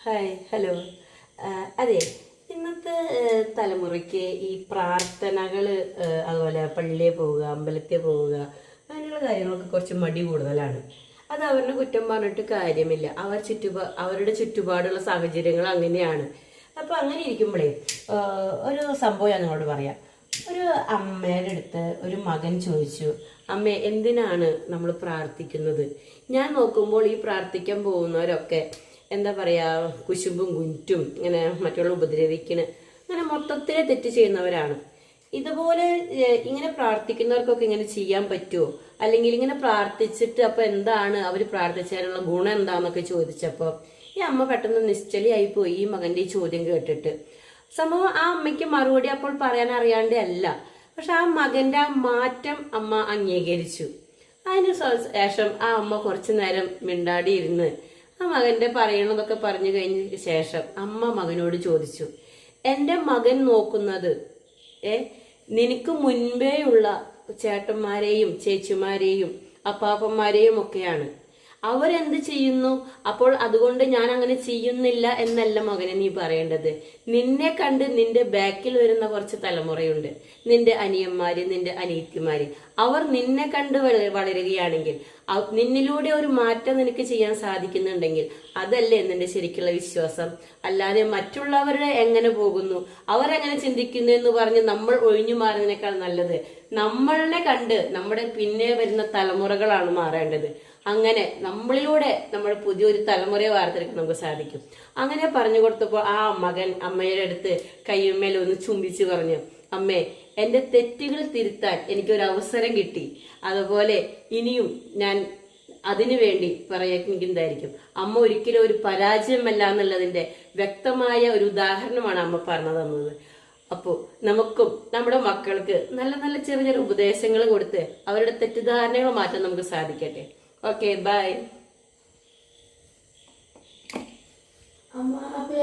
Hi hello. അതെ, ഇന്നത്തെ തലമുറയ്ക്ക് ഈ പ്രാർത്ഥനകൾ, അതുപോലെ പള്ളിയിൽ പോവുക, അമ്പലത്തിൽ പോവുക, അങ്ങനെയുള്ള കാര്യങ്ങളൊക്കെ കുറച്ച് മടി കൂടുതലാണ്. അത് അവരുടെ കുറ്റം പറഞ്ഞിട്ട് കാര്യമില്ല. അവരുടെ ചുറ്റുപാടുള്ള സാഹചര്യങ്ങൾ അങ്ങനെയാണ്. അപ്പൊ അങ്ങനെ ഇരിക്കുമ്പോഴേ ഒരു സംഭവം ഞാൻ നിങ്ങളോട് പറയാം. ഒരു അമ്മയുടെ അടുത്ത് ഒരു മകൻ ചോദിച്ചു, അമ്മേ, എന്തിനാണ് നമ്മൾ പ്രാർത്ഥിക്കുന്നത്? ഞാൻ നോക്കുമ്പോൾ ഈ പ്രാർത്ഥിക്കാൻ പോകുന്നവരൊക്കെ എന്താ പറയാ, കുശുമ്പും കുറ്റും ഇങ്ങനെ മറ്റുള്ള ഉപദ്രവിക്കണ്, അങ്ങനെ മൊത്തത്തിലെ തെറ്റ് ചെയ്യുന്നവരാണ്. ഇതുപോലെ ഇങ്ങനെ പ്രാർത്ഥിക്കുന്നവർക്കൊക്കെ ഇങ്ങനെ ചെയ്യാൻ പറ്റുമോ? അല്ലെങ്കിൽ ഇങ്ങനെ പ്രാർത്ഥിച്ചിട്ട് അപ്പൊ എന്താണ് അവർ പ്രാർത്ഥിച്ചാലുള്ള ഗുണം എന്താന്നൊക്കെ ചോദിച്ചപ്പോ ഈ അമ്മ പെട്ടെന്ന് നിശ്ചലയായി പോയി ഈ മകന്റെ ഈ ചോദ്യം കേട്ടിട്ട്. സംഭവം ആ അമ്മയ്ക്ക് മറുപടി അപ്പോൾ പറയാൻ അറിയാണ്ടേ അല്ല, പക്ഷെ ആ മകന്റെ ആ മാറ്റം അമ്മ അംഗീകരിച്ചു. അതിന് ശേഷം ആ അമ്മ കുറച്ചു നേരം മിണ്ടാടിയിരുന്ന് ആ മകന്റെ പറയണതൊക്കെ പറഞ്ഞു കഴിഞ്ഞ ശേഷം അമ്മ മകനോട് ചോദിച്ചു, എന്റെ മകൻ നോക്കുന്നത് നിനക്ക് മുൻപേയുള്ള ചേട്ടന്മാരെയും ചേച്ചിമാരെയും അപ്പാപ്പന്മാരെയും ഒക്കെയാണ്. അവരെന്ത് ചെയ്യുന്നു, അപ്പോൾ അതുകൊണ്ട് ഞാൻ അങ്ങനെ ചെയ്യുന്നില്ല എന്നല്ല മകനെ നീ പറയേണ്ടത്. നിന്നെ കണ്ട് നിന്റെ ബാക്കിൽ വരുന്ന കുറച്ച് തലമുറയുണ്ട്, നിന്റെ അനിയന്മാര്, നിന്റെ അനിയത്തിമാര്. അവർ നിന്നെ കണ്ട് വളരുകയാണെങ്കിൽ, നിന്നിലൂടെ ഒരു മാറ്റം നിനക്ക് ചെയ്യാൻ സാധിക്കുന്നുണ്ടെങ്കിൽ അതല്ലേ നിന്റെ ശരിക്കുള്ള വിശ്വാസം. അല്ലാതെ മറ്റുള്ളവരുടെ എങ്ങനെ പോകുന്നു, അവരെങ്ങനെ ചിന്തിക്കുന്നു എന്ന് പറഞ്ഞ് നമ്മൾ ഒഴിഞ്ഞു മാറുന്നതിനേക്കാൾ നല്ലത് നമ്മളെ കണ്ട് നമ്മുടെ പിന്നെ വരുന്ന തലമുറകളാണ് മാറേണ്ടത്. അങ്ങനെ നമ്മളിലൂടെ നമ്മൾ പുതിയൊരു തലമുറയെ വാർത്തെടുക്കാൻ നമുക്ക് സാധിക്കും. അങ്ങനെ പറഞ്ഞു കൊടുത്തപ്പോൾ ആ മകൻ അമ്മയുടെ അടുത്ത് കയ്യുമ്മേൽ ഒന്ന് ചുംബിച്ചു പറഞ്ഞു, അമ്മേ, എന്റെ തെറ്റുകൾ തിരുത്താൻ എനിക്കൊരു അവസരം കിട്ടി. അതുപോലെ ഇനിയും ഞാൻ അതിനു വേണ്ടി പ്രയത്നിക്കുന്നതായിരിക്കും. അമ്മ ഒരിക്കലും ഒരു പരാജയമല്ല എന്നുള്ളതിന്റെ വ്യക്തമായ ഒരു ഉദാഹരണമാണ് അമ്മ പറഞ്ഞു തന്നത്. അപ്പോൾ നമുക്കും നമ്മുടെ മക്കൾക്ക് നല്ല നല്ല ചെറിയ ചെറിയ ഉപദേശങ്ങൾ കൊടുത്ത് അവരുടെ തെറ്റിദ്ധാരണകൾ മാറ്റാൻ നമുക്ക് സാധിക്കട്ടെ. Okay, bye. അമ്മ, അപ്പൊ